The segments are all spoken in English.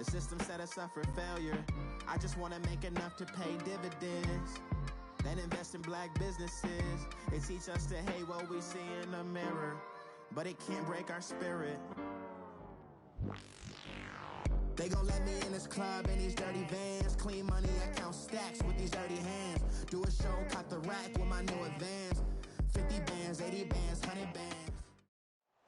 The system set us up for failure. I just want to make enough to pay dividends, then invest in black businesses. They teach us to hate what we see in the mirror, but it can't break our spirit. They gon' let me in this club in these dirty vans. Clean money, I count stacks with these dirty hands. Do a show, cut the rack with my new advance. 50 bands, 80 bands, 100 bands.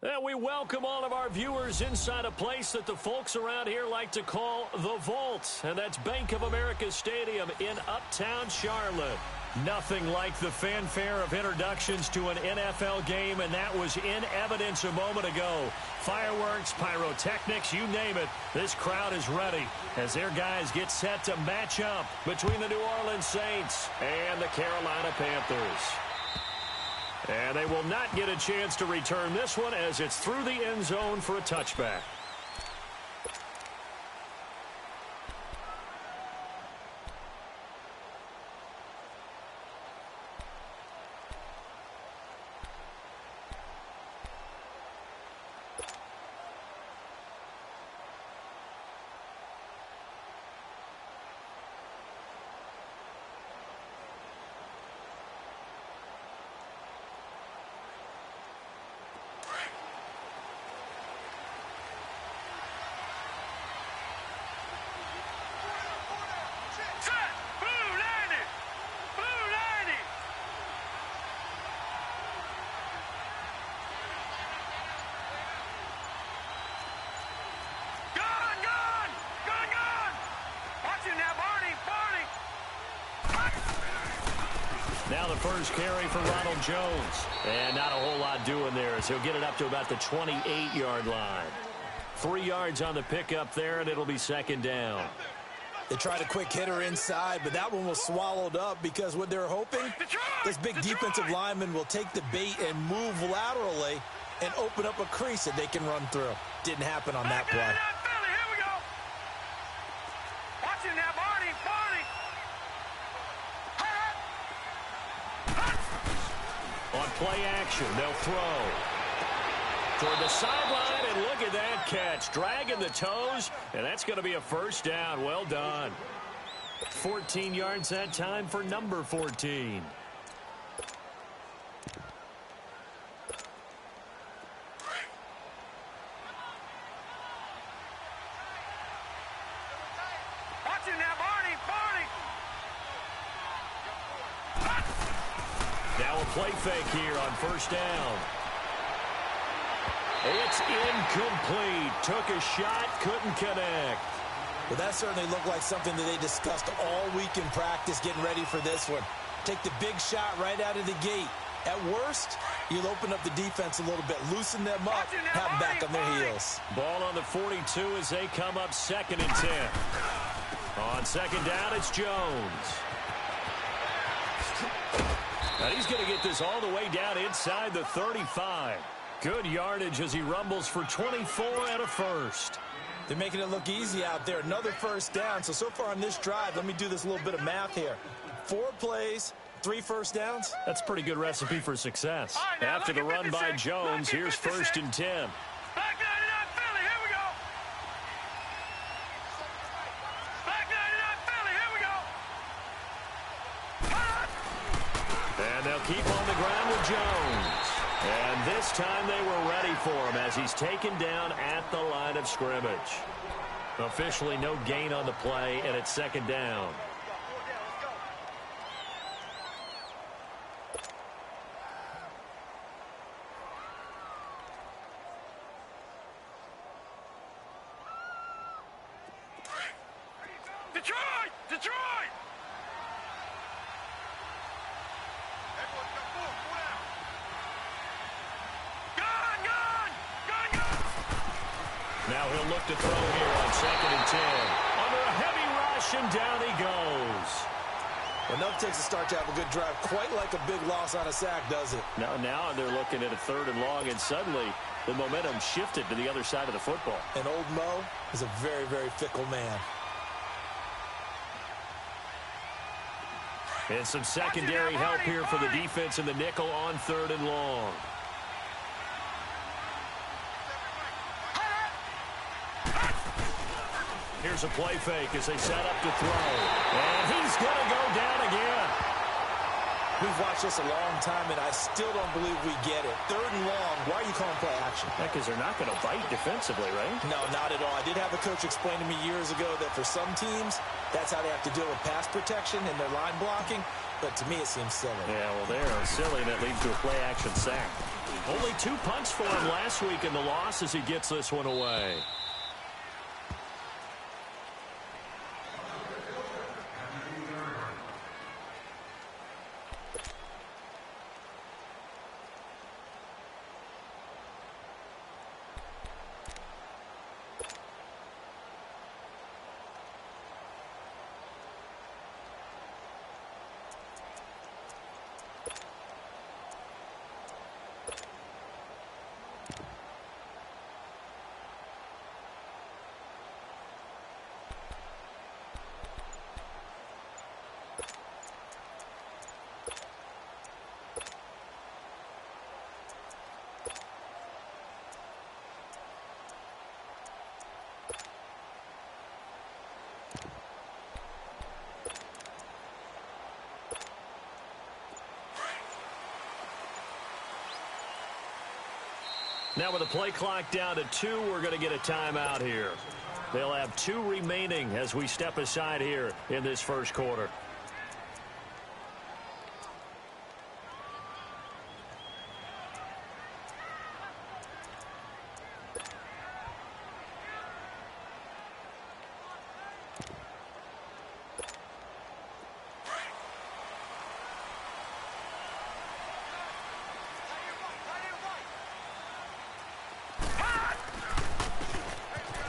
And we welcome all of our viewers inside a place that the folks around here like to call the Vault. And that's Bank of America Stadium in Uptown Charlotte. Nothing like the fanfare of introductions to an NFL game, and that was in evidence a moment ago. Fireworks, pyrotechnics, you name it. This crowd is ready as their guys get set to match up between the New Orleans Saints and the Carolina Panthers. And they will not get a chance to return this one as it's through the end zone for a touchback. Now the first carry for Ronald Jones. And not a whole lot doing there as he'll get it up to about the 28-yard line. 3 yards on the pickup there, and it'll be second down. They tried a quick hitter inside, but that one was swallowed up because what they're hoping, this big defensive lineman will take the bait and move laterally and open up a crease that they can run through. Didn't happen on that play. On play action, they'll throw toward the sideline, and look at that catch. Dragging the toes, and that's going to be a first down. Well done. 14 yards that time for number 14. Now a play fake here on first down. It's incomplete. Took a shot, couldn't connect. Well, that certainly looked like something that they discussed all week in practice getting ready for this one. Take the big shot right out of the gate. At worst, you'll open up the defense a little bit, loosen them up, have them back on their heels. Ball on the 42 as they come up 2nd and 10. On second down, it's Jones. And he's going to get this all the way down inside the 35. Good yardage as he rumbles for 24 and a first. They're making it look easy out there. Another first down. So far on this drive, let me do this little bit of math here. 4 plays, 3 first downs. That's a pretty good recipe for success. After the run by Jones, here's 1st and 10. And they'll keep on the ground with Jones. And this time they were ready for him as he's taken down at the line of scrimmage. Officially no gain on the play, and it's 2nd down. Detroit! Now he'll look to throw here on 2nd and 10. Under a heavy rush, and down he goes. Well, enough takes a start to have a good drive. Quite like a big loss on a sack, does it? Now they're looking at a 3rd and long, and suddenly the momentum shifted to the other side of the football. And old Mo is a very, very fickle man. And some secondary help here for the defense in the nickel on 3rd and long. Here's a play fake as they set up to throw. And he's going to go down again. We've watched this a long time, and I still don't believe we get it. 3rd and long. Why are you calling play action? Because they're not going to bite defensively, right? No, not at all. I did have a coach explain to me years ago that for some teams, that's how they have to deal with pass protection and their line blocking. But to me, it seems silly. Yeah, well, they are silly, and it leads to a play-action sack. Only 2 punts for him last week in the loss as he gets this one away. Now with the play clock down to 2, we're going to get a timeout here. They'll have 2 remaining as we step aside here in this first quarter.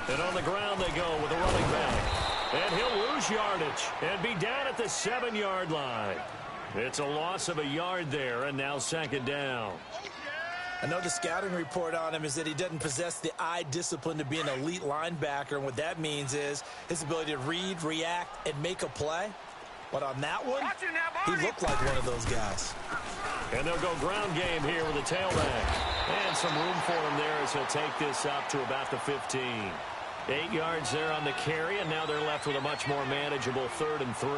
And on the ground they go with a running back. And he'll lose yardage and be down at the 7-yard line. It's a loss of a yard there, and now 2nd down. I know the scouting report on him is that he doesn't possess the eye discipline to be an elite linebacker, and what that means is his ability to read, react, and make a play. But on that one, he looked like one of those guys. And they'll go ground game here with a tailback. And some room for him there as he'll take this up to about the 15. 8 yards there on the carry, and now they're left with a much more manageable 3rd and 3.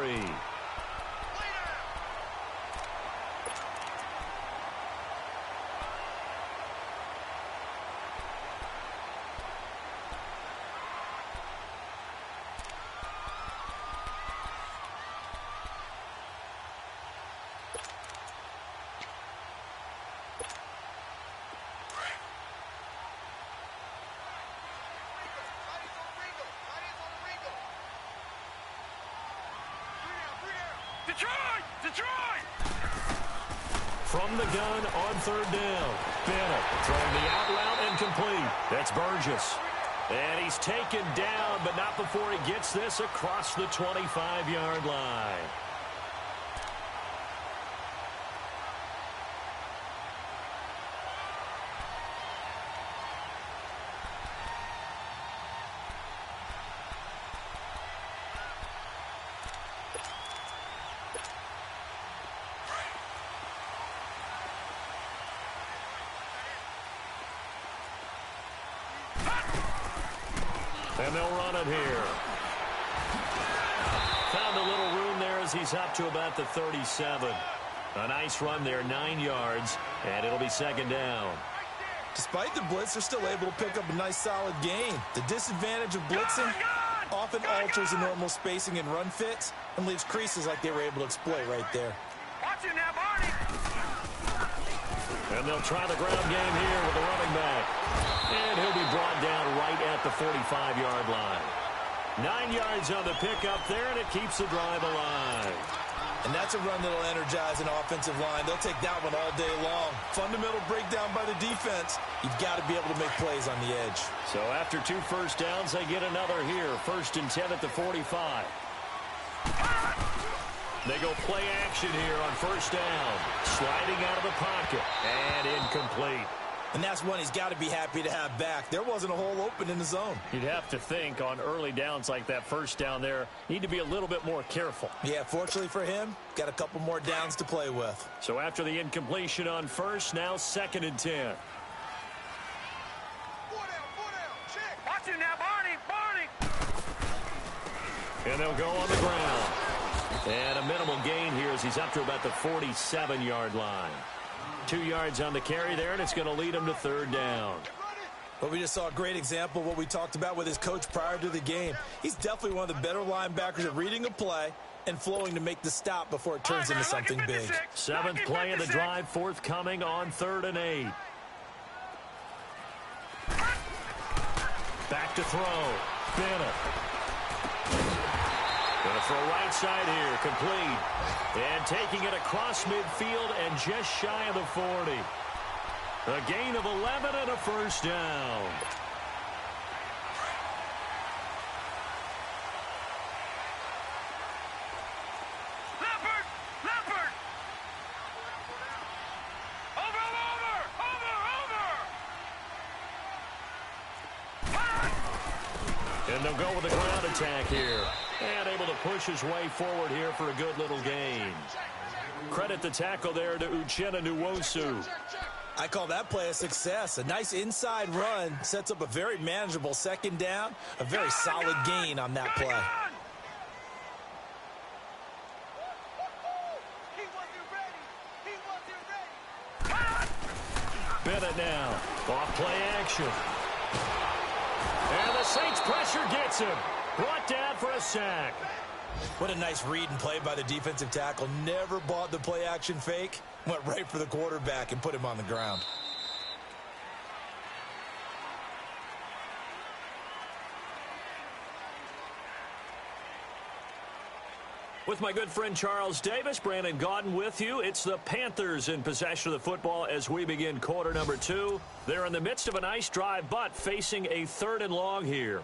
From the gun on 3rd down. Bennett throwing the out route and complete. That's Burgess. And he's taken down, but not before he gets this across the 25-yard line. And they'll run it here. Found a little room there as he's up to about the 37. A nice run there, 9 yards, and it'll be 2nd down. Despite the blitz, they're still able to pick up a nice solid gain. The disadvantage of blitzing often alters the normal spacing and run fits and leaves creases like they were able to exploit right there. And they'll try the ground game here with the running back. And he'll be brought down right at the 45-yard line. 9 yards on the pickup there, and it keeps the drive alive. And that's a run that'll energize an offensive line. They'll take that one all day long. Fundamental breakdown by the defense. You've got to be able to make plays on the edge. So after 2 first downs, they get another here. 1st and 10 at the 45. They go play action here on 1st down. Sliding out of the pocket. And incomplete. And that's one he's got to be happy to have back. There wasn't a hole open in the zone. You'd have to think on early downs like that 1st down there, need to be a little bit more careful. Yeah, fortunately for him, got a couple more downs to play with. So after the incompletion on 1st, now 2nd and 10. Watch it now, Barney. And they'll go on the ground. And a minimal gain here as he's up to about the 47-yard line. 2 yards on the carry there, and it's going to lead him to third down. Well, we just saw a great example of what we talked about with his coach prior to the game. He's definitely one of the better linebackers at reading a play and flowing to make the stop before it turns into something big. 7th play of the drive, forthcoming on 3rd and 8. Back to throw. Bennett. Going to throw right side here. Complete. And taking it across midfield and just shy of the 40. A gain of 11 and a first down. And they'll go with a ground attack here. And able to push his way forward here for a good little gain. Credit the tackle there to Uchenna Nwosu. I call that play a success. A nice inside run sets up a very manageable second down. A very solid gain on that play. Bennett now. Off play action. And the Saints pressure gets him. Brought down for a sack. What a nice read and play by the defensive tackle. Never bought the play action fake. Went right for the quarterback and put him on the ground. With my good friend Charles Davis, Brandon Gaudin with you. It's the Panthers in possession of the football as we begin quarter number 2. They're in the midst of a nice drive, but facing a 3rd and long here.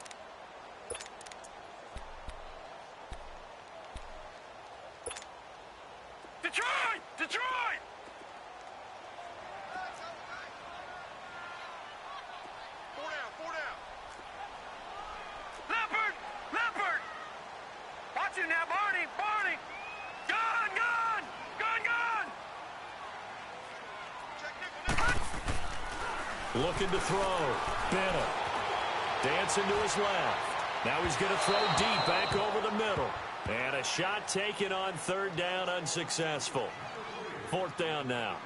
Detroit! Detroit! Four down. Leopard! Leopard! Watch him now, Barney! Barney! Gone! Looking to throw. Bennett. Dancing to his left. Now he's going to throw deep back over the middle. And a shot taken on 3rd down, unsuccessful. 4th down now.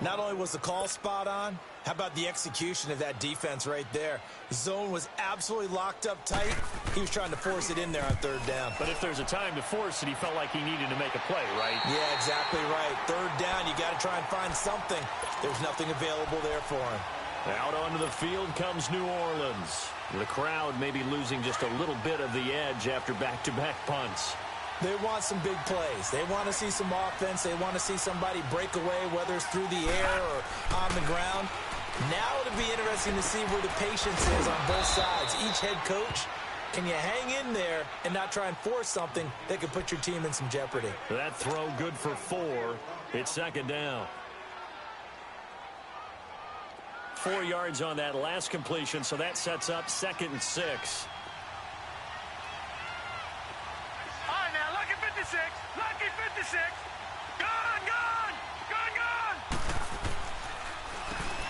Not only was the call spot on, how about the execution of that defense right there? The zone was absolutely locked up tight. He was trying to force it in there on 3rd down. But if there's a time to force it, he felt like he needed to make a play, right? Yeah, exactly right. 3rd down, you got to try and find something. There's nothing available there for him. Out onto the field comes New Orleans. The crowd may be losing just a little bit of the edge after back-to-back punts. They want some big plays. They want to see some offense. They want to see somebody break away, whether it's through the air or on the ground. Now it'll be interesting to see where the patience is on both sides. Each head coach, can you hang in there and not try and force something that could put your team in some jeopardy? That throw good for 4. It's 2nd down. 4 yards on that last completion, so that sets up 2nd and 6. All right, now, lucky 56. Lucky 56. Gone!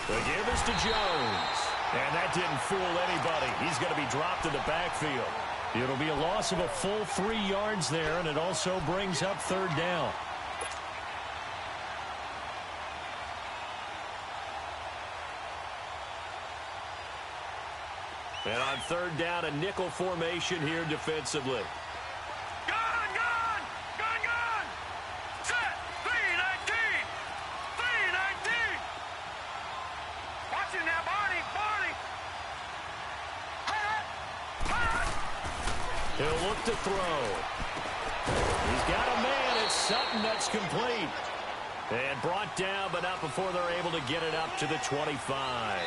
The give is to Jones. And that didn't fool anybody. He's going to be dropped in the backfield. It'll be a loss of a full 3 yards there, and it also brings up 3rd down. And on 3rd down, a nickel formation here defensively. Gone! Set! 3-19! Watch him now, Barney! He'll look to throw. He's got a man. It's Sutton that's complete. And brought down, but not before they're able to get it up to the 25.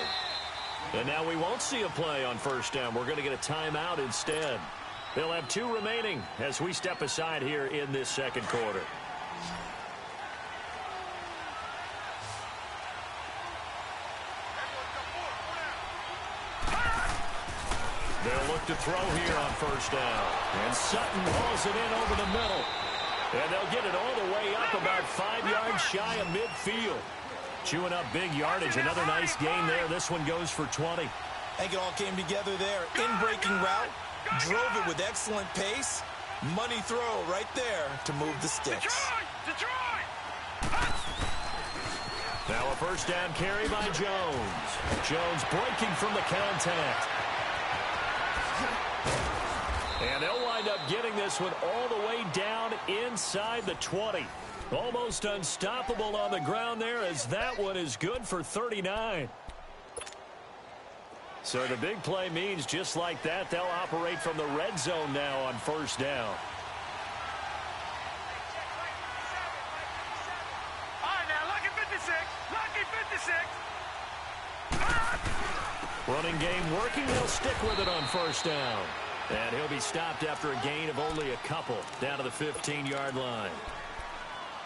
And now we won't see a play on 1st down. We're going to get a timeout instead. They'll have 2 remaining as we step aside here in this 2nd quarter. They'll look to throw here on 1st down. And Sutton hauls it in over the middle. And they'll get it all the way up about 5 yards shy of midfield. Chewing up big yardage. Another nice gain there. This one goes for 20. I think it all came together there. In-breaking route. Drove it with excellent pace. Money throw right there to move the sticks. Detroit! Now a first down carry by Jones. Jones breaking from the contact. And they'll wind up getting this one all the way down inside the 20. Almost unstoppable on the ground there, as that one is good for 39. So the big play means just like that, they'll operate from the red zone now on first down. All right, now, lucky 56. Lucky 56. Running game working, they'll stick with it on first down. And he'll be stopped after a gain of only a couple, down to the 15-yard line.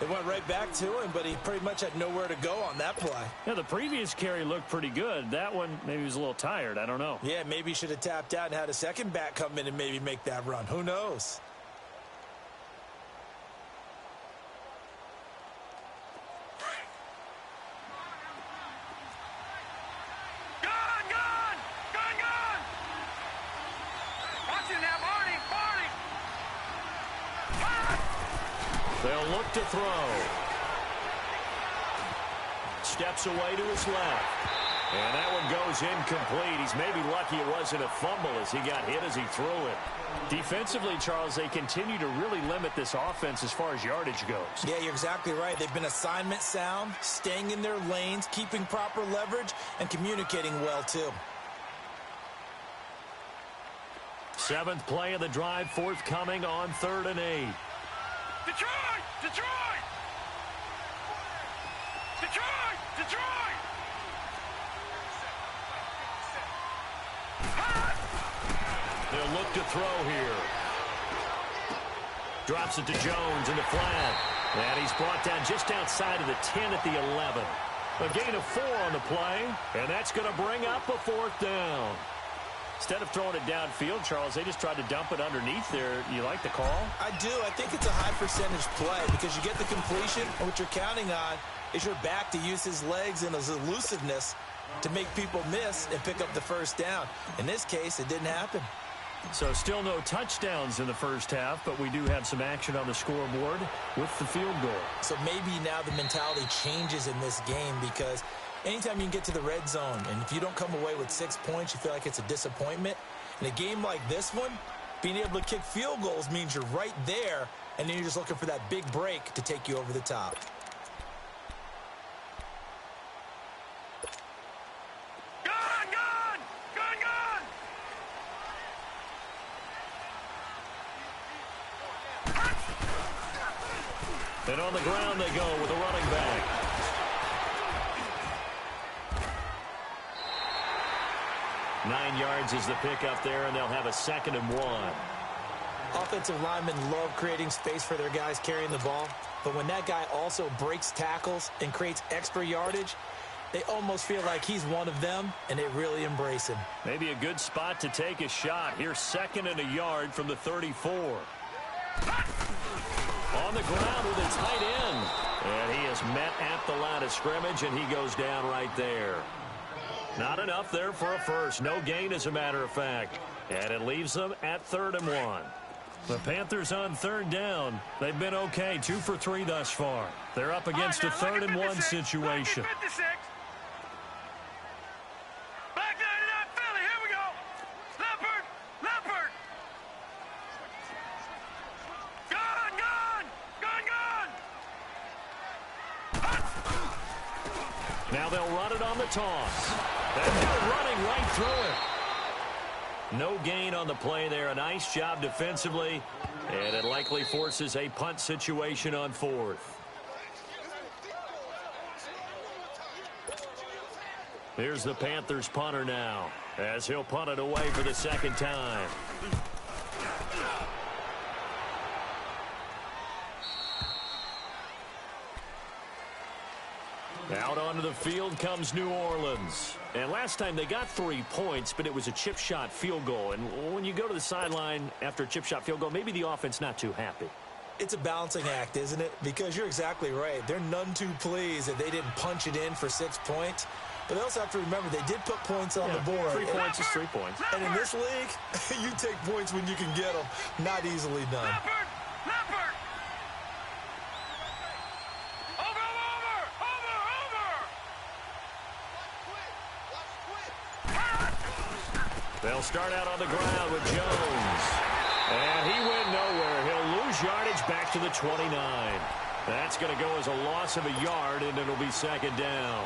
It went right back to him, but he pretty much had nowhere to go on that play. Yeah, the previous carry looked pretty good. That one, maybe he was a little tired. I don't know. Yeah, maybe he should have tapped out and had a second back come in and maybe make that run. Who knows? Gone! Watch it now, Barney! They'll look to throw. Steps away to his left. And that one goes incomplete. He's maybe lucky it wasn't a fumble as he got hit as he threw it. Defensively, Charles, they continue to really limit this offense as far as yardage goes. Yeah, you're exactly right. They've been assignment sound, staying in their lanes, keeping proper leverage, and communicating well, too. Seventh play of the drive forthcoming on 3rd and 8. Detroit! They'll look to throw here. Drops it to Jones in the flat. And he's brought down just outside of the 10 at the 11. A gain of 4 on the play, and that's going to bring up a 4th down. Instead of throwing it downfield, Charles, they just tried to dump it underneath there. You like the call? I do. I think it's a high percentage play because you get the completion, and what you're counting on is your back to use his legs and his elusiveness to make people miss and pick up the first down. In this case, it didn't happen. So still no touchdowns in the first half, but we do have some action on the scoreboard with the field goal. So maybe now the mentality changes in this game because anytime you can get to the red zone, and if you don't come away with 6 points, you feel like it's a disappointment. In a game like this one, being able to kick field goals means you're right there, and then you're just looking for that big break to take you over the top. And on the ground they go with a running back. Nine yards is the pickup there, and they'll have a 2nd and 1. Offensive linemen love creating space for their guys carrying the ball, but when that guy also breaks tackles and creates extra yardage, they almost feel like he's one of them, and they really embrace him. Maybe a good spot to take a shot. Here's 2nd and a yard from the 34. On the ground with a tight end. And he is met at the line of scrimmage, and he goes down right there. Not enough there for a first. No gain, as a matter of fact. And it leaves them at 3rd and 1. The Panthers on 3rd down. They've been okay. 2 for 3 thus far. They're up against a 3rd and 1 situation. Back 99 Philly. Here we go. Leopard. Now they'll run it on the toss. And they're running right through it. No gain on the play there. A nice job defensively. And it likely forces a punt situation on 4th. Here's the Panthers punter now, as he'll punt it away for the 2nd time. Out onto the field comes New Orleans. And last time they got 3 points, but it was a chip shot field goal. And when you go to the sideline after a chip shot field goal, maybe the offense not too happy. It's a balancing act, isn't it? Because you're exactly right. They're none too pleased that they didn't punch it in for 6 points. But they also have to remember they did put points on the board. 3 points is 3 points. And in this league, you take points when you can get them. Not easily done. Leopard! They'll start out on the ground with Jones. And he went nowhere. He'll lose yardage back to the 29. That's going to go as a loss of a yard, and it'll be second down.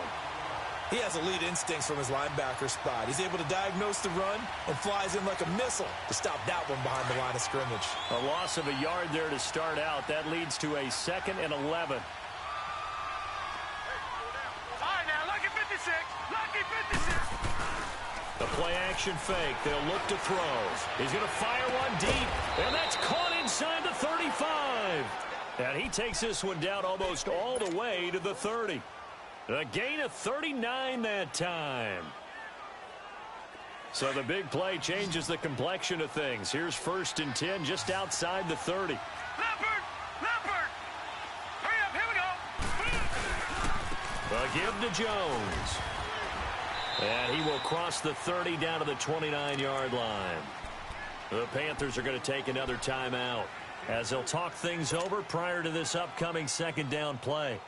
He has elite instincts from his linebacker spot. He's able to diagnose the run and flies in like a missile to stop that one behind the line of scrimmage. A loss of a yard there to start out. That leads to a 2nd and 11. All right, now, lucky 56. Lucky 56. The play-action fake. They'll look to throw. He's going to fire one deep, and that's caught inside the 35. And he takes this one down almost all the way to the 30. A gain of 39 that time. So the big play changes the complexion of things. Here's 1st and 10 just outside the 30. Leopard! Hurry up, here we go. A give to Jones. And he will cross the 30 down to the 29-yard line. The Panthers are going to take another timeout as they'll talk things over prior to this upcoming second down play.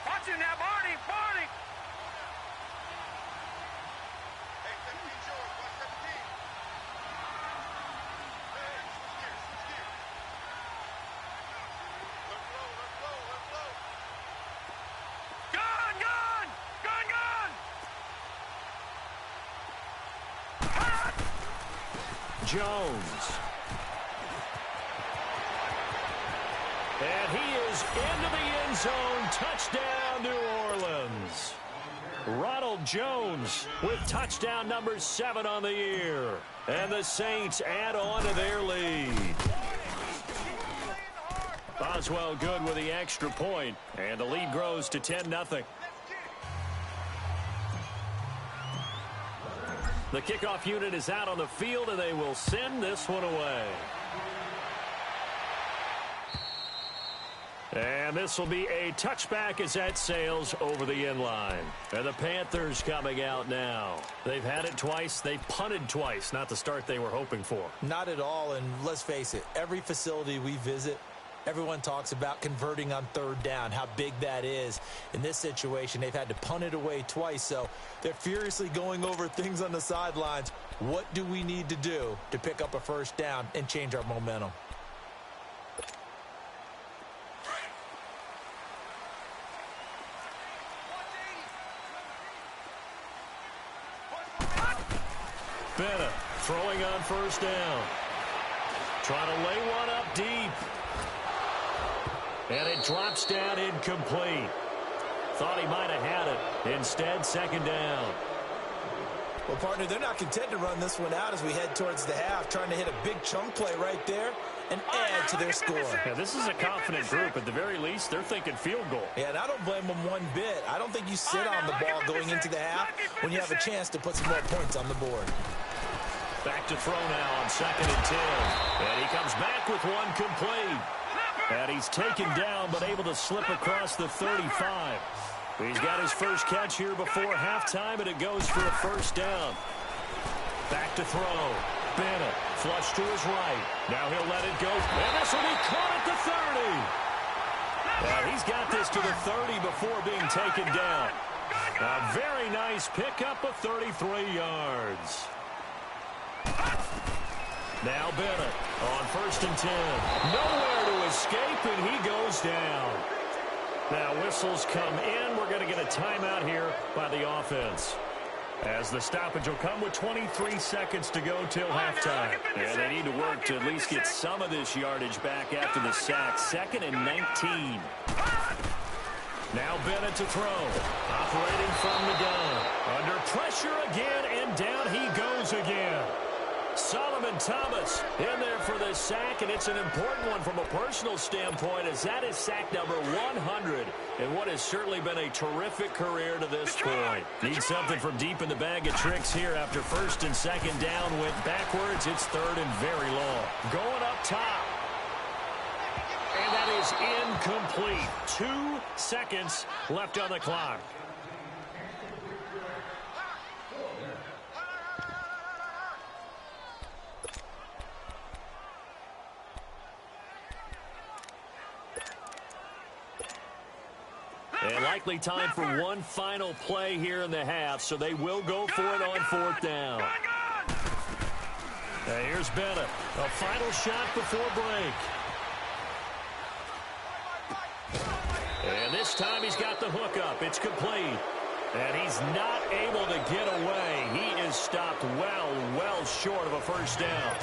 Watch it now, Barney! Hey, 17's yours. Watch 17. Hey, switch gears. Let's blow. Jones. And he is into the end zone. Touchdown, New Orleans. Ronald Jones with touchdown number 7 on the year. And the Saints add on to their lead. Boswell good with the extra point. And the lead grows to 10-0. The kickoff unit is out on the field, and they will send this one away. And this will be a touchback as that sails over the end line. And the Panthers coming out now. They've had it twice. They've punted twice. Not the start they were hoping for. Not at all, and let's face it, every facility we visit, everyone talks about converting on 3rd down, how big that is. In this situation, they've had to punt it away twice, so they're furiously going over things on the sidelines. What do we need to do to pick up a 1st down and change our momentum? Bennett throwing on 1st down. Trying to lay one up deep. And it drops down incomplete. Thought he might have had it. Instead, 2nd down. Well, partner, they're not content to run this one out as we head towards the half, trying to hit a big chunk play right there and add to their score. Yeah, this is a confident group. At the very least, they're thinking field goal. Yeah, and I don't blame them one bit. I don't think you sit on the ball going into the half when you have a chance to put some more points on the board. Back to throw now on 2nd and 10. And he comes back with one complete. And he's taken down but able to slip across the 35. He's got his first catch here before halftime, and it goes for a 1st down. Back to throw. Bennett flush to his right. Now he'll let it go. And this will be caught at the 30. And he's got this to the 30 before being taken down. A very nice pickup of 33 yards. Now Bennett on 1st and 10. Nowhere to escape, and he goes down. Now whistles come in. We're going to get a timeout here by the offense, as the stoppage will come with 23 seconds to go till halftime. And they need to work to at least get some of this yardage back after the sack. 2nd and 19. Now Bennett to throw. Operating from the gun. Under pressure again, and down he goes again. Solomon Thomas in there for the sack, and it's an important one from a personal standpoint, as that is sack number 100 in what has certainly been a terrific career to this point. Need something from deep in the bag of tricks here after 1st and 2nd down went backwards. It's 3rd and very long. Going up top. And that is incomplete. 2 seconds left on the clock. And likely time for one final play here in the half, so they will go for it on 4th down. Now here's Bennett. A final shot before break. And this time he's got the hook up. It's complete. And he's not able to get away. He is stopped well short of a first down.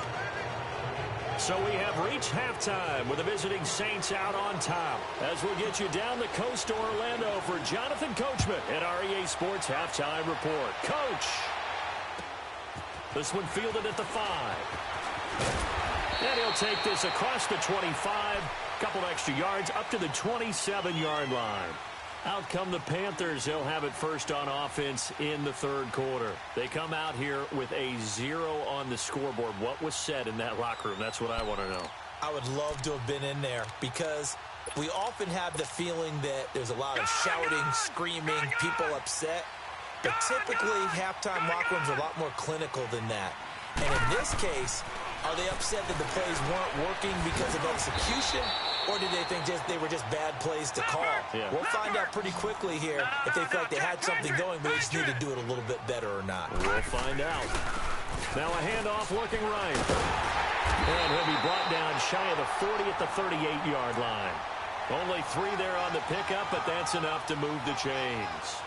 So we have reached halftime with the visiting Saints out on top. As we'll get you down the coast to Orlando for Jonathan Coachman at our EA Sports Halftime Report. Coach. This one fielded at the 5. And he'll take this across the 25. Couple extra yards up to the 27-yard line. Out come the Panthers. They'll have it first on offense in the 3rd quarter. They come out here with a 0 on the scoreboard. What was said in that locker room? That's what I want to know. I would love to have been in there because we often have the feeling that there's a lot of shouting, screaming, people upset. But typically, halftime locker rooms are a lot more clinical than that. And in this case, are they upset that the plays weren't working because of execution, or did they think they were just bad plays to call? Yeah. We'll find out pretty quickly here if they feel like they had something going, but they just need to do it a little bit better or not. We'll find out. Now a handoff looking right. And he'll be brought down shy of the 40 at the 38-yard line. Only 3 there on the pickup, but that's enough to move the chains.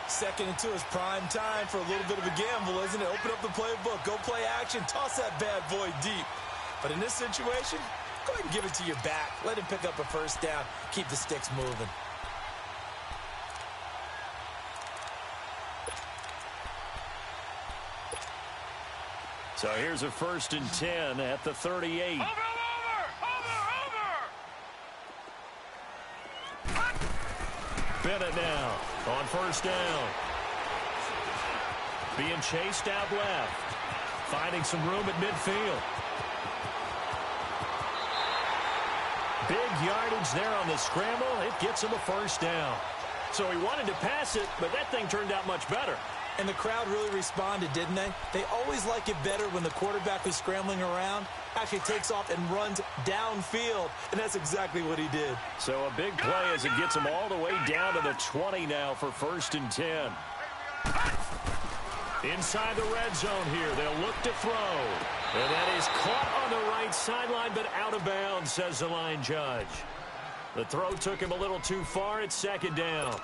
2nd and 2 is prime time for a little bit of a gamble, isn't it? Open up the playbook, go play action, toss that bad boy deep. But in this situation, go ahead and give it to your back. Let him pick up a first down. Keep the sticks moving. So here's a 1st and 10 at the 38. Over! Bennett now on 1st down. Being chased out left. Finding some room at midfield. Big yardage there on the scramble. It gets him a first down. So he wanted to pass it, but that thing turned out much better. And the crowd really responded, didn't they? They always like it better when the quarterback who's scrambling around actually takes off and runs downfield, and that's exactly what he did. So a big play as it gets him all the way down to the 20 now for 1st and 10. Inside the red zone here, they'll look to throw. And that is caught on the right sideline, but out of bounds, says the line judge. The throw took him a little too far. It's 2nd down.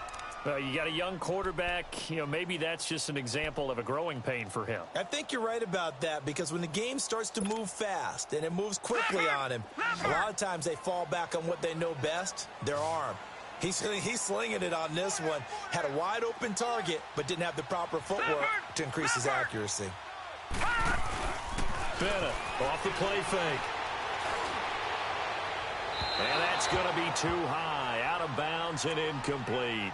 You got a young quarterback, maybe that's just an example of a growing pain for him. I think you're right about that because when the game starts to move fast and it moves quickly on him, a lot of times they fall back on what they know best, their arm. He's slinging it on this one. Had a wide open target, but didn't have the proper footwork to increase his accuracy. Bennett off the play fake. And that's going to be too high, out of bounds and incomplete.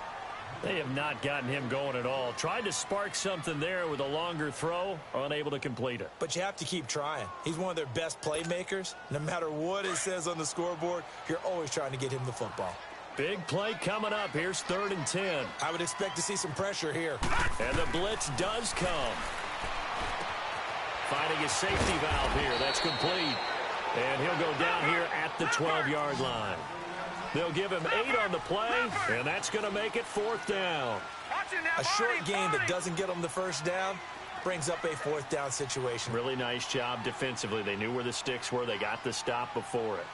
They have not gotten him going at all. Tried to spark something there with a longer throw, unable to complete it. But you have to keep trying. He's one of their best playmakers. No matter what it says on the scoreboard, you're always trying to get him the football. Big play coming up. Here's 3rd and 10. I would expect to see some pressure here. And the blitz does come. Finding a safety valve here. That's complete. And he'll go down here at the 12-yard line. They'll give him 8 on the play, and that's going to make it 4th down. A short game that doesn't get them the first down brings up a 4th down situation. Really nice job defensively. They knew where the sticks were. They got the stop before it.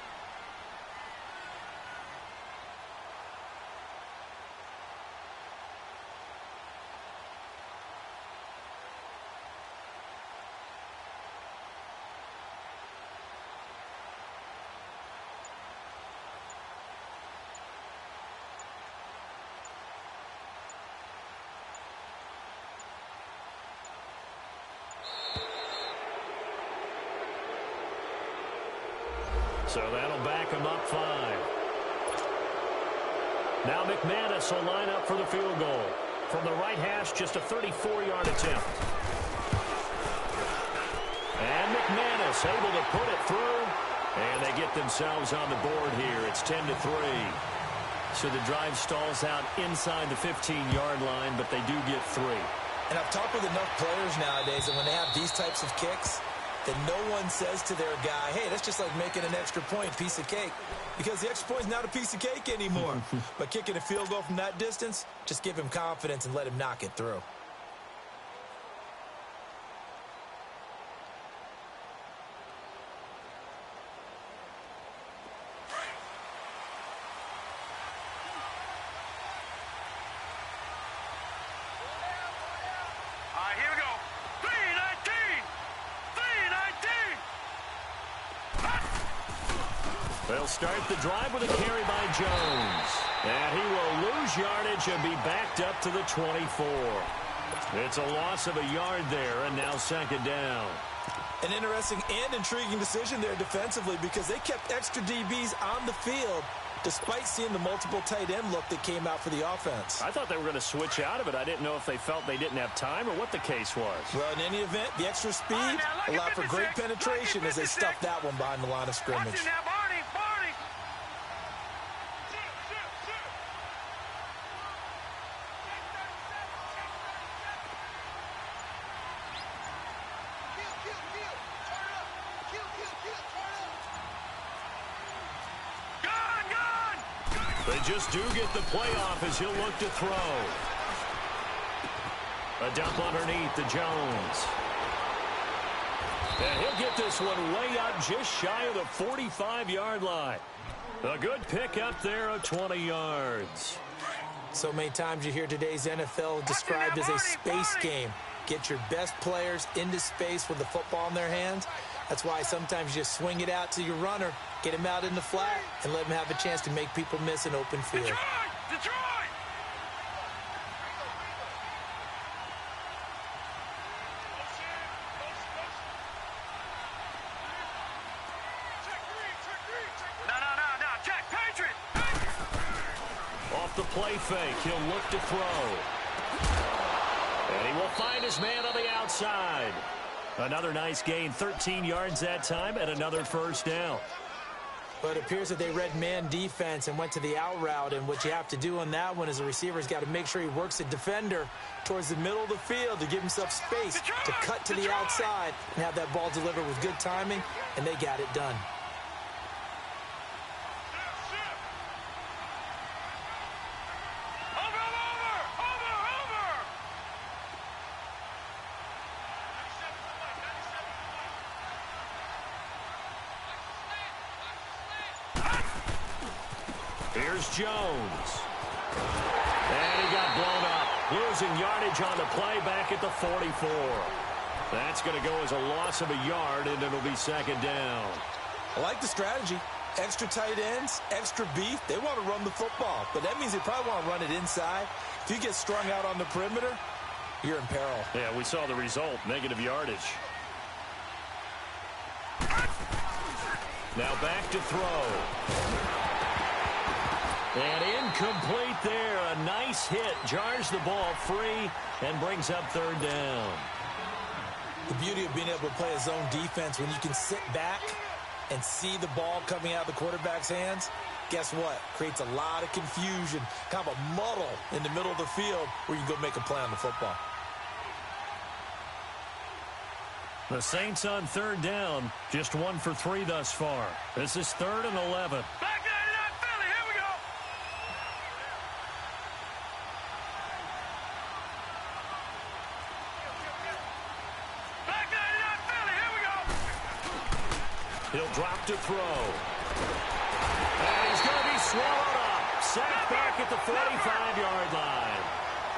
So that'll back him up 5. Now McManus will line up for the field goal. From the right hash, just a 34-yard attempt. And McManus able to put it through. And they get themselves on the board here. It's 10-3. So the drive stalls out inside the 15-yard line, but they do get 3. And I've talked with enough players nowadays that when they have these types of kicks, that no one says to their guy, hey, that's just like making an extra point, piece of cake. Because the extra point is not a piece of cake anymore. But kicking a field goal from that distance, just give him confidence and let him knock it through. Here we go. 3-19. They'll start the drive with a carry by Jones. And he will lose yardage and be backed up to the 24. It's a loss of a yard there, and now second down. An interesting and intriguing decision there defensively because they kept extra DBs on the field despite seeing the multiple tight end look that came out for the offense. I thought they were going to switch out of it. I didn't know if they felt they didn't have time or what the case was. Well, in any event, the extra speed allowed for great penetration as they stuffed that one behind the line of scrimmage. They just do get the playoff as he'll look to throw. A dump underneath to Jones. And he'll get this one way up just shy of the 45-yard line. A good pick up there of 20 yards. So many times you hear today's NFL described as a space game. Get your best players into space with the football in their hands. That's why sometimes you just swing it out to your runner, get him out in the flat, and let him have a chance to make people miss an open field. Detroit! No. Check, Patriot! Off the play fake, he'll look to throw. And he will find his man on the outside. Another nice gain, 13 yards that time, and another first down. But it appears that they read man defense and went to the out route, and what you have to do on that one is the receiver's got to make sure he works the defender towards the middle of the field to give himself space to cut to the outside and have that ball delivered with good timing, and they got it done. Here's Jones. And he got blown up. Losing yardage on the play back at the 44. That's going to go as a loss of a yard, and it'll be second down. I like the strategy. Extra tight ends, extra beef. They want to run the football, but that means they probably want to run it inside. If you get strung out on the perimeter, you're in peril. Yeah, we saw the result, negative yardage. Now back to throw. And incomplete there. A nice hit. Jars the ball free and brings up third down. The beauty of being able to play a zone defense when you can sit back and see the ball coming out of the quarterback's hands, guess what? Creates a lot of confusion, kind of a muddle in the middle of the field where you can go make a play on the football. The Saints on third down, just 1 for 3 thus far. This is 3rd and 11. Back to Philly, here we go. Back to Philly, here we go. He'll drop to throw. And he's going to be swallowed up. Sacked back at the 45-yard line.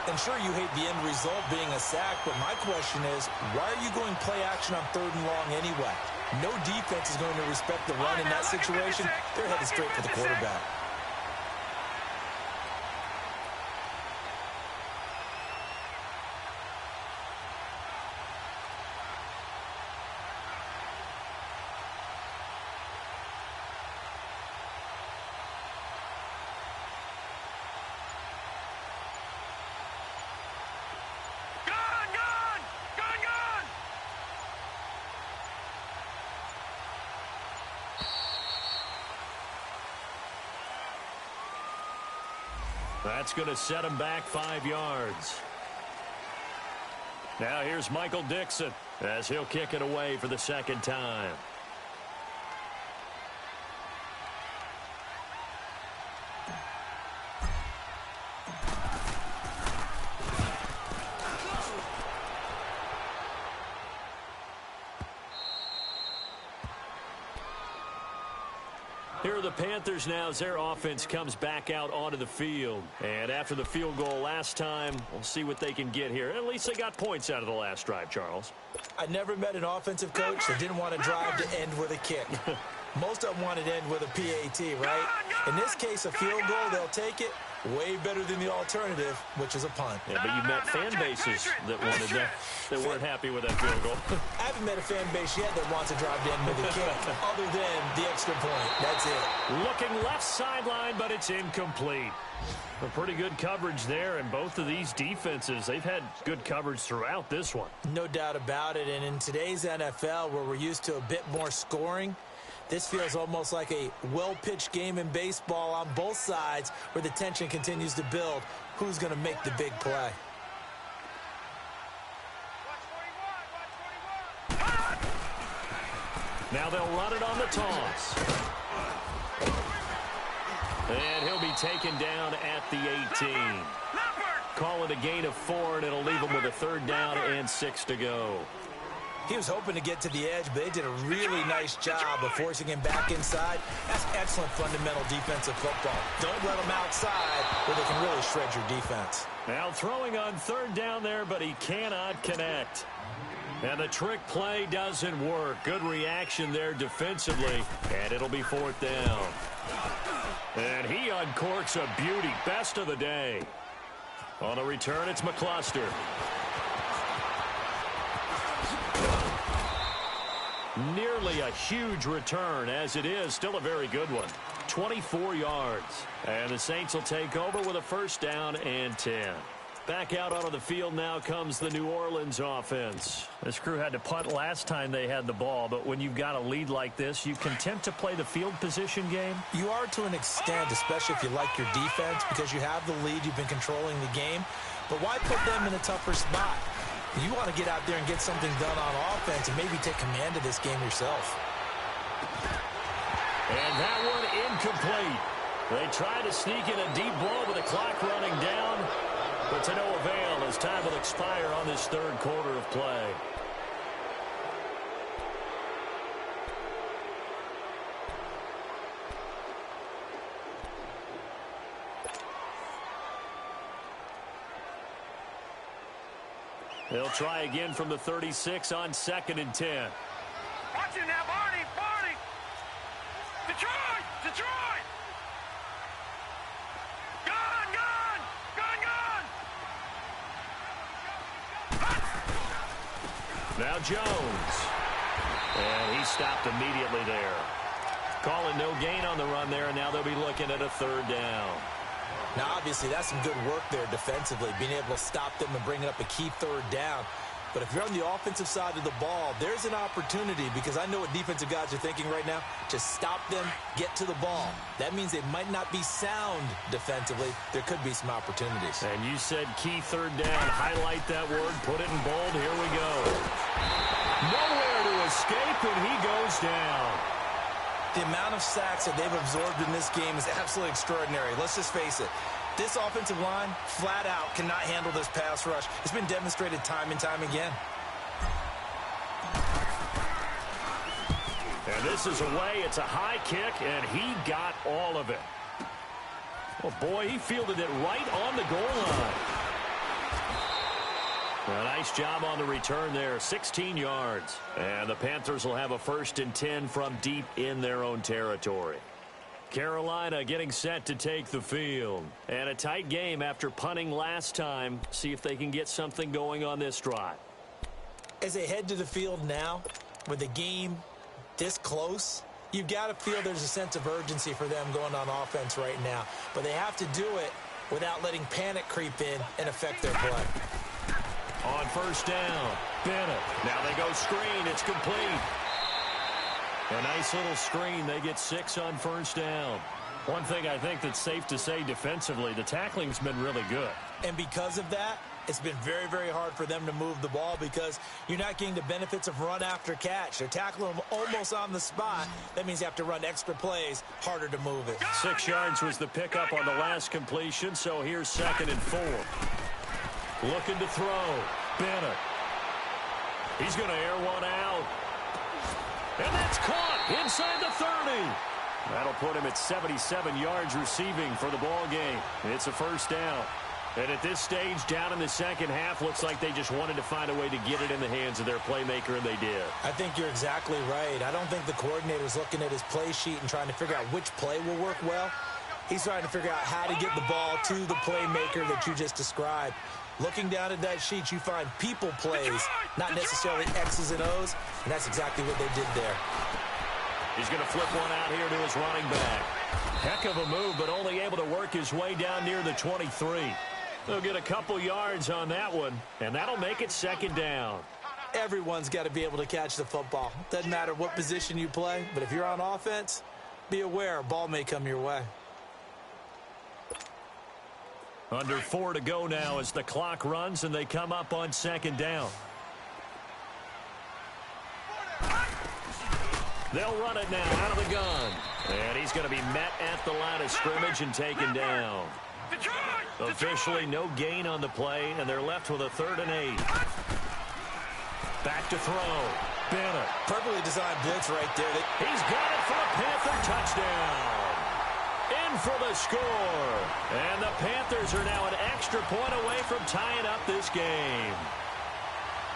And sure, you hate the end result being a sack, but my question is, why are you going play action on 3rd and long anyway? No defense is going to respect the run in that situation. They're headed straight for the quarterback. That's going to set him back 5 yards. Now here's Michael Dixon as he'll kick it away for the second time. Here are the Panthers now as their offense comes back out onto the field. And after the field goal last time, we'll see what they can get here. At least they got points out of the last drive, Charles. I never met an offensive coach that didn't want to drive to end with a kick. Most of them wanted to end with a PAT, right? In this case, a field goal, they'll take it. Way better than the alternative, which is a punt. Yeah, but you met fan bases that wanted that, that weren't happy with that field goal. I haven't met a fan base yet that wants to drive to end with a kick, other than the extra point. That's it. Looking left sideline, but it's incomplete. A pretty good coverage there, and both of these defenses, they've had good coverage throughout this one. No doubt about it, and in today's NFL, where we're used to a bit more scoring, this feels almost like a well-pitched game in baseball on both sides where the tension continues to build. Who's going to make the big play? Now they'll run it on the toss. And he'll be taken down at the 18. Call it a gain of 4, and it'll leave him with a 3rd down and 6 to go. He was hoping to get to the edge, but they did a really nice job of forcing him back inside. That's excellent fundamental defensive football. Don't let him outside where they can really shred your defense. Now throwing on 3rd down there, but he cannot connect. And the trick play doesn't work. Good reaction there defensively, and it'll be 4th down. And he uncorks a beauty. Best of the day. On the return, it's McCluster. Nearly a huge return, as it is still a very good one. 24 yards. And the Saints will take over with a 1st down and 10. Back out onto the field now comes the New Orleans offense. This crew had to punt last time they had the ball, but when you've got a lead like this, you content to play the field position game? You are to an extent, especially if you like your defense, because you have the lead, you've been controlling the game. But why put them in a tougher spot? You want to get out there and get something done on offense and maybe take command of this game yourself. And that one incomplete. They try to sneak in a deep blow with the clock running down, but to no avail as time will expire on this 3rd quarter of play. They'll try again from the 36 on 2nd and 10. Watch it now, Barney, Barney. Detroit, Detroit. Gun, gun, gun, gun. Now Jones. And he stopped immediately there. Calling no gain on the run there, and now they'll be looking at a 3rd down. Now, obviously, that's some good work there defensively, being able to stop them and bringing up a key 3rd down. But if you're on the offensive side of the ball, there's an opportunity, because I know what defensive guys are thinking right now, to stop them, get to the ball. That means they might not be sound defensively. There could be some opportunities. And you said key 3rd down. Highlight that word. Put it in bold. Here we go. Nowhere to escape, and he goes down. The amount of sacks that they've absorbed in this game is absolutely extraordinary. Let's just face it. This offensive line, flat out, cannot handle this pass rush. It's been demonstrated time and time again. And this is away. It's a high kick, and he got all of it. Oh, boy, he fielded it right on the goal line. A nice job on the return there, 16 yards. And the Panthers will have a 1st and 10 from deep in their own territory. Carolina getting set to take the field. And a tight game after punting last time. See if they can get something going on this drive. As they head to the field now, with the game this close, you've got to feel there's a sense of urgency for them going on offense right now. But they have to do it without letting panic creep in and affect their play. On 1st down, Bennett. Now they go screen. It's complete. A nice little screen. They get 6 on 1st down. One thing I think that's safe to say defensively, the tackling's been really good. And because of that, it's been very, very hard for them to move the ball because you're not getting the benefits of run after catch. They're tackling them almost on the spot. That means you have to run extra plays, harder to move it. 6 yards was the pickup on the last completion, so here's 2nd and 4. Looking to throw. Bennett. He's going to air one out. And that's caught inside the 30. That'll put him at 77 yards receiving for the ball game. It's a first down. And at this stage, down in the second half, looks like they just wanted to find a way to get it in the hands of their playmaker, and they did. I think you're exactly right. I don't think the coordinator's looking at his play sheet and trying to figure out which play will work well. He's trying to figure out how to get the ball to the playmaker that you just described. Looking down at that sheet, you find people plays, not necessarily X's and O's, and that's exactly what they did there. He's going to flip one out here to his running back. Heck of a move, but only able to work his way down near the 23. They'll get a couple yards on that one, and that'll make it 2nd down. Everyone's got to be able to catch the football. Doesn't matter what position you play, but if you're on offense, be aware a ball may come your way. Under 4 to go now as the clock runs, and they come up on 2nd down. They'll run it now out of the gun. And he's going to be met at the line of scrimmage and taken down. Officially no gain on the play, and they're left with a 3rd and 8. Back to throw. Bennett. Perfectly designed blitz right there. He's got it for a Panther touchdown. In for the score. And the Panthers are now an extra point away from tying up this game.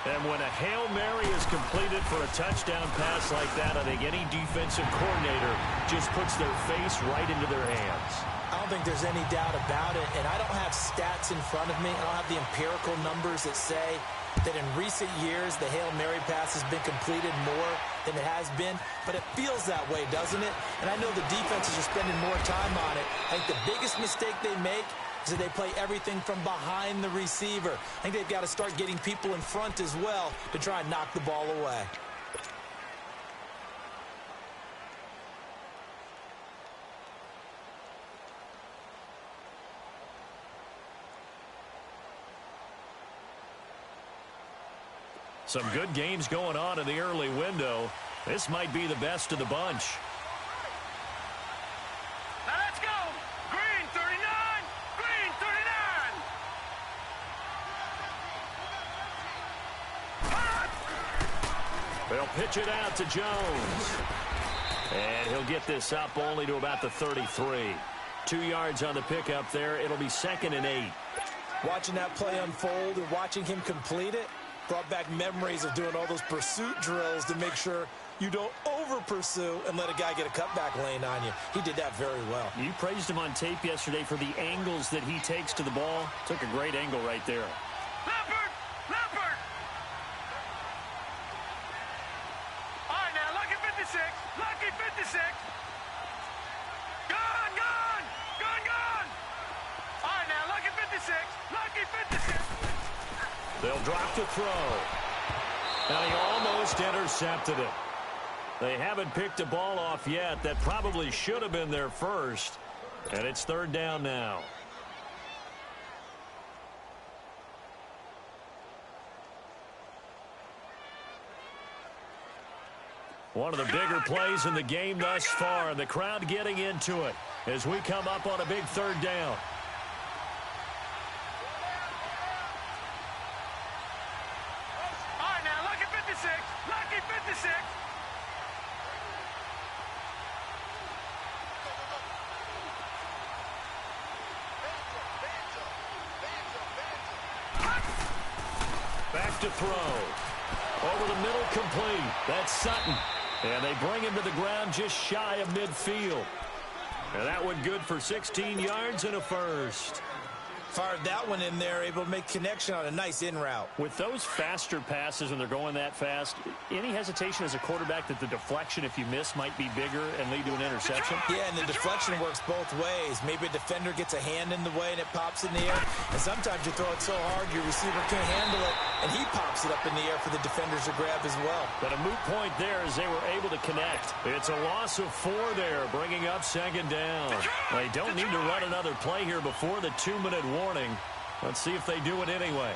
And when a Hail Mary is completed for a touchdown pass like that, I think any defensive coordinator just puts their face right into their hands. I don't think there's any doubt about it, and I don't have stats in front of me. I don't have the empirical numbers that say that in recent years the Hail Mary pass has been completed more than it has been, but it feels that way, doesn't it? And I know the defenses are spending more time on it. I think the biggest mistake they make is that they play everything from behind the receiver. I think they've got to start getting people in front as well to try and knock the ball away. Some good games going on in the early window. This might be the best of the bunch. Now let's go. Green 39. Green 39. They'll pitch it out to Jones. And he'll get this up only to about the 33. 2 yards on the pickup there. It'll be 2nd and 8. Watching that play unfold and watching him complete it brought back memories of doing all those pursuit drills to make sure you don't over-pursue and let a guy get a cutback lane on you. He did that very well. You praised him on tape yesterday for the angles that he takes to the ball. Took a great angle right there. Leopard! Leopard! All right, now, lucky 56. Lucky 56. Gone, gone! Gone, gone! All right, now, lucky 56. Lucky 56. They'll drop the throw. Now he almost intercepted it. They haven't picked a ball off yet. That probably should have been their first. And it's 3rd down now. One of the bigger plays in the game thus far. And the crowd getting into it as we come up on a big 3rd down. Lucky 56. Back to throw. Over the middle, complete. That's Sutton. And they bring him to the ground just shy of midfield. And that one good for 16 yards and a first. Fired that one in there, able to make connection on a nice in route. With those faster passes when they're going that fast, any hesitation as a quarterback that the deflection, if you miss, might be bigger and lead to an interception? Yeah, and the deflection works both ways. Maybe a defender gets a hand in the way and it pops in the air. And sometimes you throw it so hard your receiver can't handle it, and he pops it up in the air for the defenders to grab as well. But a moot point there as they were able to connect. It's a loss of 4 there, bringing up second down. They don't need to run another play here before the 2-minute warning. Let's see if they do it anyway.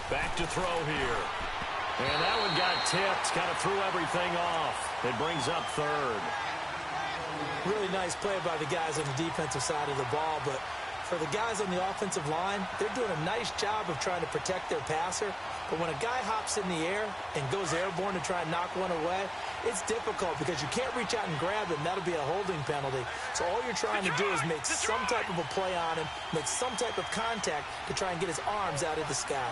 Back to throw here. And that one got tipped, kind of threw everything off. It brings up third. Really nice play by the guys on the defensive side of the ball, but for the guys on the offensive line, they're doing a nice job of trying to protect their passer. But when a guy hops in the air and goes airborne to try and knock one away, it's difficult because you can't reach out and grab him. That'll be a holding penalty. So all you're trying to do is make some type of a play on him, make some type of contact to try and get his arms out of the sky.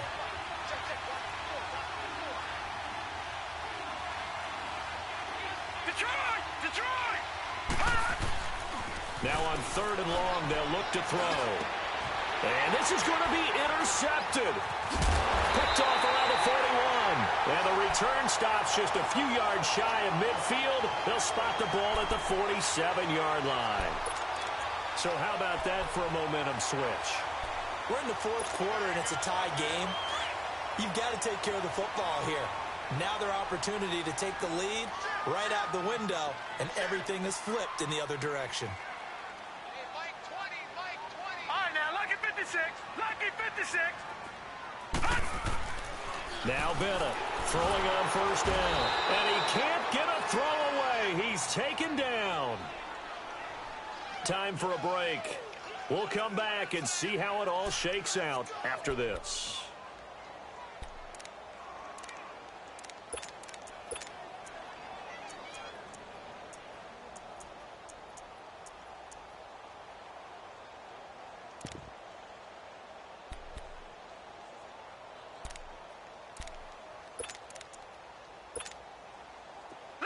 Now on 3rd and long, they'll look to throw. And this is going to be intercepted. Picked off around the 41. And the return stops just a few yards shy of midfield. They'll spot the ball at the 47-yard line. So how about that for a momentum switch? We're in the 4th quarter, and it's a tie game. You've got to take care of the football here. Now their opportunity to take the lead right out the window, and everything is flipped in the other direction. Lucky 56. Now Bennett throwing on 1st down. And he can't get a throw away. He's taken down. Time for a break. We'll come back and see how it all shakes out after this.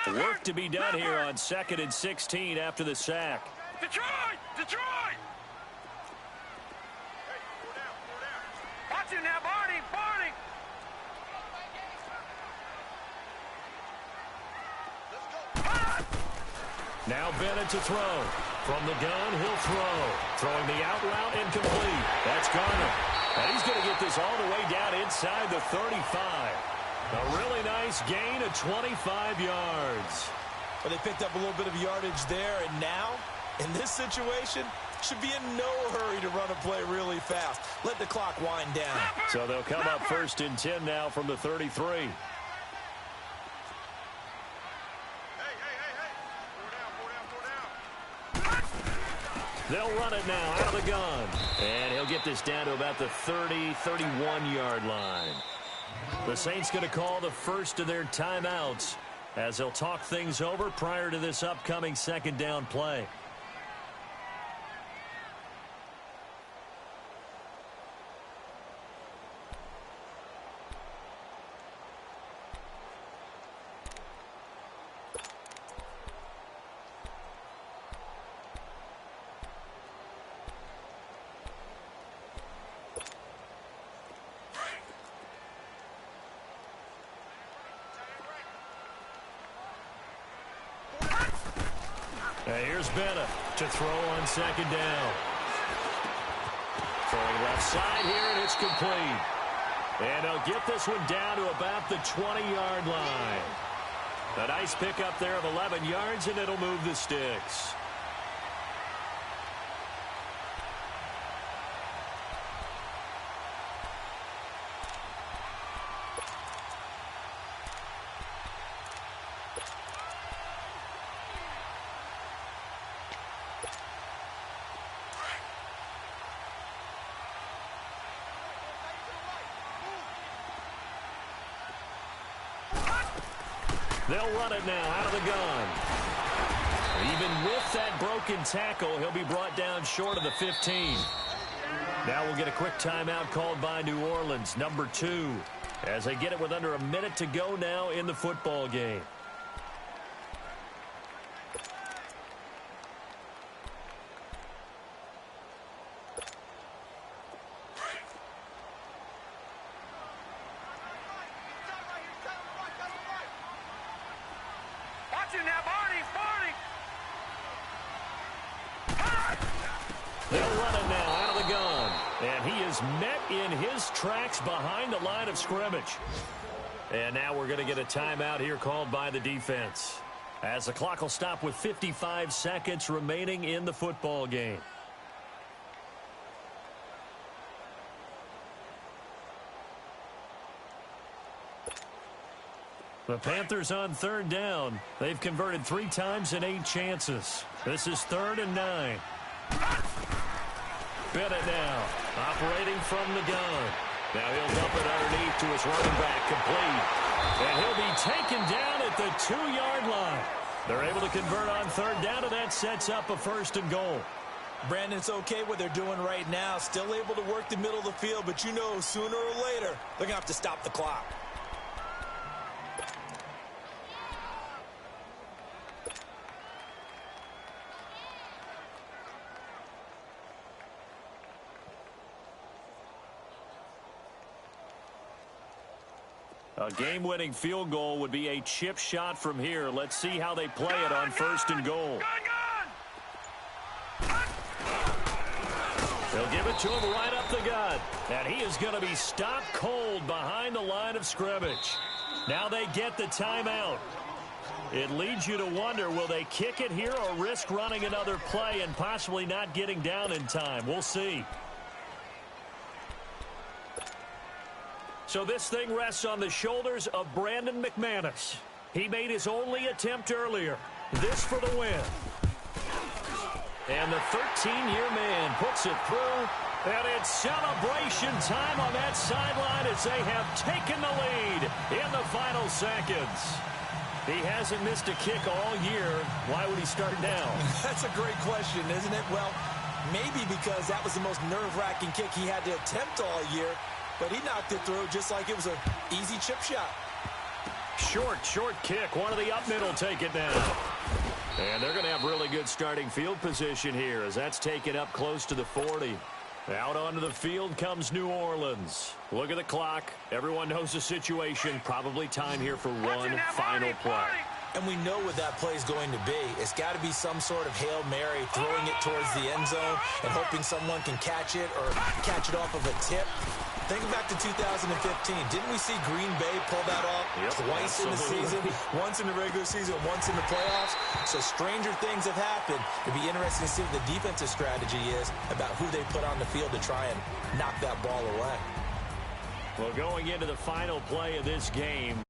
Work to be done here on 2nd and 16 after the sack. Detroit! Watch him now, Barney! Now Bennett to throw. From the gun, he'll throw. Throwing the out route, incomplete. That's Garner. And he's going to get this all the way down inside the 35. A really nice gain of 25 yards. Well, they picked up a little bit of yardage there, and now, in this situation, should be in no hurry to run a play really fast. Let the clock wind down. So they'll come up 1st and 10 now from the 33. Hey. Four down. They'll run it now out of the gun. And he'll get this down to about the 30, 31-yard line. The Saints going to call the first of their timeouts as they'll talk things over prior to this upcoming 2nd down play. Here's Bennett to throw on 2nd down. Throwing left side here, and it's complete. And they'll get this one down to about the 20-yard line. A nice pickup there of 11 yards, and it'll move the sticks. They'll run it now out of the gun. Even with that broken tackle, he'll be brought down short of the 15. Now we'll get a quick timeout called by New Orleans, number 2, as they get it with under a minute to go now in the football game. They'll run it now out of the gun. And he is met in his tracks behind the line of scrimmage. And now we're going to get a timeout here called by the defense, as the clock will stop with 55 seconds remaining in the football game. The Panthers on third down. They've converted 3 times in 8 chances. This is 3rd and 9. Bennett now, operating from the gun. Now he'll dump it underneath to his running back, complete. And he'll be taken down at the 2-yard line. They're able to convert on third down, and that sets up a 1st and goal. Brandon, it's okay what they're doing right now. Still able to work the middle of the field, but you know sooner or later they're going to have to stop the clock. A game-winning field goal would be a chip shot from here. Let's see how they play it on 1st and goal. They'll give it to him right up the gut. And he is going to be stopped cold behind the line of scrimmage. Now they get the timeout. It leads you to wonder, will they kick it here or risk running another play and possibly not getting down in time? We'll see. So this thing rests on the shoulders of Brandon McManus. He made his only attempt earlier. This for the win. And the 13-year man puts it through. And it's celebration time on that sideline as they have taken the lead in the final seconds. He hasn't missed a kick all year. Why would he start now? That's a great question, isn't it? Well, maybe because that was the most nerve-wracking kick he had to attempt all year. But he knocked it through just like it was an easy chip shot. Short kick. One of the up middle take it down. And they're going to have really good starting field position here as that's taken up close to the 40. Out onto the field comes New Orleans. Look at the clock. Everyone knows the situation. Probably time here for one final play. And we know what that play is going to be. It's got to be some sort of Hail Mary, throwing it towards the end zone and hoping someone can catch it or catch it off of a tip. Think back to 2015. Didn't we see Green Bay pull that off twice in the season? Once in the regular season, once in the playoffs. So stranger things have happened. It'd be interesting to see what the defensive strategy is about who they put on the field to try and knock that ball away. Well, going into the final play of this game,